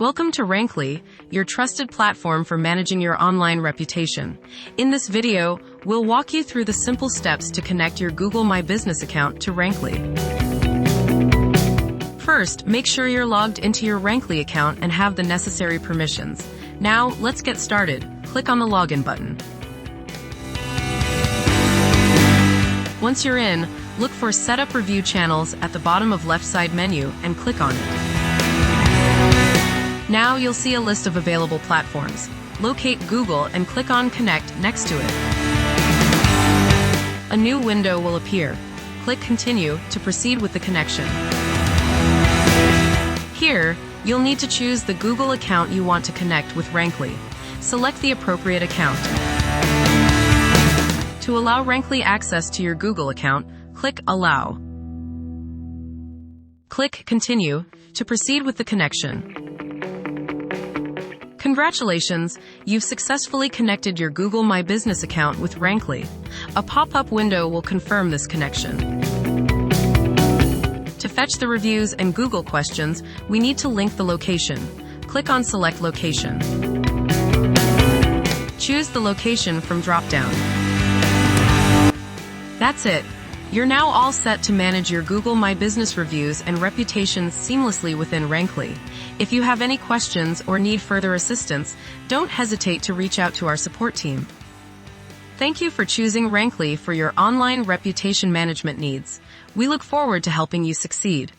Welcome to Rannkly, your trusted platform for managing your online reputation. In this video, we'll walk you through the simple steps to connect your Google My Business account to Rannkly. First, make sure you're logged into your Rannkly account and have the necessary permissions. Now, let's get started. Click on the login button. Once you're in, look for Setup Review Channels at the bottom of left side menu and click on it. Now you'll see a list of available platforms. Locate Google and click on Connect next to it. A new window will appear. Click Continue to proceed with the connection. Here, you'll need to choose the Google account you want to connect with Rannkly. Select the appropriate account. To allow Rannkly access to your Google account, click Allow. Click Continue to proceed with the connection. Congratulations, you've successfully connected your Google My Business account with Rannkly. A pop-up window will confirm this connection. To fetch the reviews and Google questions, we need to link the location. Click on Select Location. Choose the location from drop-down. That's it. You're now all set to manage your Google My Business reviews and reputations seamlessly within Rannkly. If you have any questions or need further assistance, don't hesitate to reach out to our support team. Thank you for choosing Rannkly for your online reputation management needs. We look forward to helping you succeed.